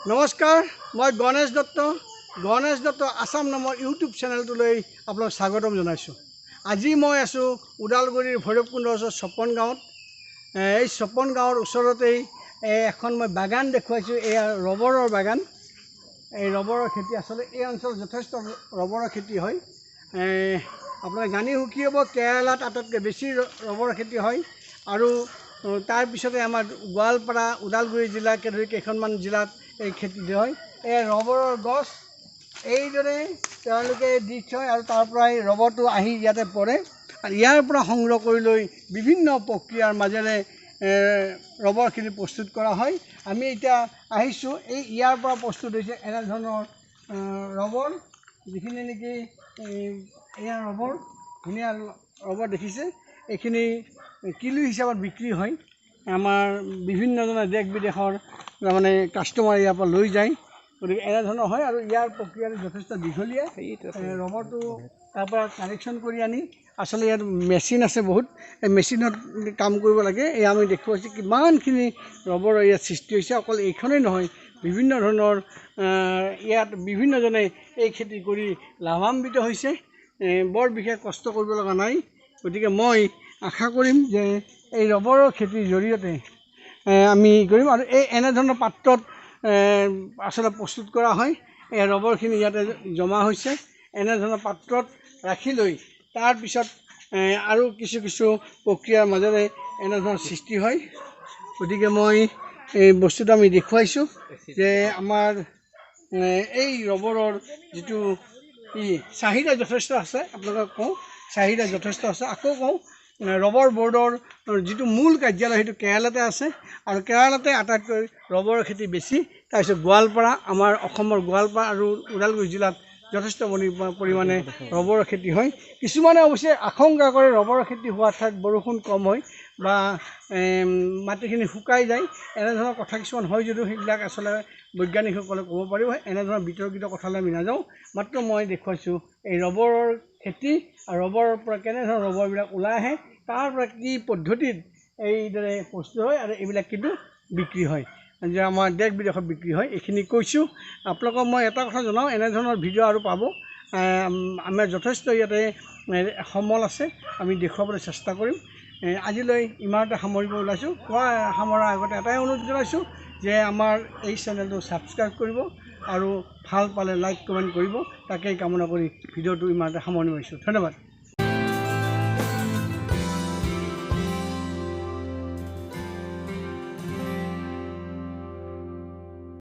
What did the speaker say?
নমস্কাৰ, মই গণেশ দত্ত আসাম নামৰ ইউটিউব চেনেলটোলৈ আপোনাক স্বাগতম জনাইছোঁ। আজি মই আছোঁ ওদালগুৰিৰ ভৈৰৱকুণ্ড ওচৰৰ ছপন গাঁৱত। এই ছপন গাঁৱৰ ওচৰতেই এখন মই বাগান দেখুৱাইছোঁ। এয়া ৰবৰৰ বাগান। এই ৰবৰৰ খেতি আচলতে এই অঞ্চলত যথেষ্ট ৰবৰৰ খেতি হয়। আপোনালোকে জানি সুখী হ'ব, কেৰালাত আটাইতকৈ বেছি ৰবৰৰ খেতি হয়। আৰু তাৰপিছতে আমাৰ গোৱালপাৰা, ওদালগুৰি জিলাকে ধৰি কেইখনমান জিলাত এই খেতি হয়। এই ৰবৰৰ গছ এইদৰে তেওঁলোকে দি থয় আৰু তাৰ পৰাই ৰবৰটো আহি ইয়াতে পৰে আৰু ইয়াৰ পৰা সংগ্ৰহ কৰি লৈ বিভিন্ন প্ৰক্ৰিয়াৰ মাজেৰে ৰবৰখিনি প্ৰস্তুত কৰা হয়। আমি এতিয়া আহিছোঁ, ইয়াৰ পৰা প্ৰস্তুত হৈছে এনেধৰণৰ ৰবৰ, যিখিনি নেকি এয়া ৰবৰ, ধুনীয়া ৰবৰ দেখিছে। এইখিনি কিলো হিচাপত বিক্ৰী হয়। আমাৰ বিভিন্নজনে দেশ বিদেশৰ তাৰমানে কাষ্টমাৰ ইয়াৰ পৰা লৈ যায়। গতিকে এনেধৰণৰ হয় আৰু ইয়াৰ প্ৰক্ৰিয়াটো যথেষ্ট দীঘলীয়া। ৰবৰটো তাৰ পৰা কালেকশ্যন কৰি আনি আচলতে ইয়াত মেচিন আছে বহুত, এই মেচিনত কাম কৰিব লাগে। এই আমি দেখুৱাইছোঁ কিমানখিনি ৰবৰ ইয়াত সৃষ্টি হৈছে। অকল এইখনেই নহয়, বিভিন্ন ধৰণৰ ইয়াত বিভিন্নজনে এই খেতি কৰি লাভান্বিত হৈছে। বৰ বিশেষ কষ্ট কৰিব লগা নাই। গতিকে মই আশা কৰিম যে এই ৰবৰৰ খেতিৰ জৰিয়তে আমি কৰিম আৰু এনেধৰণৰ পাত্ৰত আচলতে প্ৰস্তুত কৰা হয়। এই ৰবৰখিনি ইয়াতে জমা হৈছে। এনেধৰণৰ পাত্ৰত ৰাখি লৈ তাৰপিছত আৰু কিছু প্ৰক্ৰিয়াৰ মাজেৰে এনেধৰণৰ সৃষ্টি হয়। গতিকে মই এই বস্তুটো আমি দেখুৱাইছোঁ যে আমাৰ এই ৰবৰৰ যিটো চাহিদা যথেষ্ট আছে। আপোনালোকক কওঁ, চাহিদা যথেষ্ট আছে। আকৌ কওঁ, ৰবৰ বৰ্ডৰ যিটো মূল কাৰ্যালয় সেইটো কেৰালাতে আছে আৰু কেৰালাতে আটাইতকৈ ৰবৰৰ খেতি বেছি। তাৰপিছত গোৱালপাৰা, আমাৰ অসমৰ গোৱালপাৰা আৰু ওদালগুৰি জিলাত যথেষ্ট পৰিমাণে ৰবৰৰ খেতি হয়। কিছুমানে অৱশ্যে আশংকা কৰে ৰবৰৰ খেতি হোৱা ঠাইত বৰষুণ কম হয় বা মাটিখিনি শুকাই যায়। এনেধৰণৰ কথা কিছুমান হয় যদিও সেইবিলাক আচলতে বৈজ্ঞানিকসকলে ক'ব পাৰিব। এনেধৰণৰ বিতৰ্কিত কথালৈ আমি নাযাওঁ। মাত্ৰ মই দেখুৱাইছোঁ এই ৰবৰৰ খেতি আৰু ৰবৰৰ পৰা কেনেধৰণৰ ৰবৰবিলাক ওলাই আহে, তাৰ পৰা কি পদ্ধতিত এইদৰে প্ৰস্তুত হয় আৰু এইবিলাক কিন্তু বিক্ৰী হয়, যে আমাৰ দেশ বিদেশত বিক্ৰী হয়। এইখিনি কৈছোঁ। আপোনালোকক মই এটা কথা জনাওঁ, এনেধৰণৰ ভিডিঅ' আৰু পাব। আমাৰ যথেষ্ট ইয়াতে সমল আছে, আমি দেখুৱাবলৈ চেষ্টা কৰিম। আজিলৈ ইমানতে সামৰিব ওলাইছোঁ। সামৰাৰ আগতে এটাই অনুৰোধ জনাইছোঁ যে আমাৰ এই চেনেলটো ছাবস্ক্ৰাইব কৰিব আৰু ভাল পালে লাইক কমেণ্ট কৰিব। তাকেই কামনা কৰি ভিডিঅ'টো ইমানতে সামৰণি মাৰিছোঁ। ধন্যবাদ।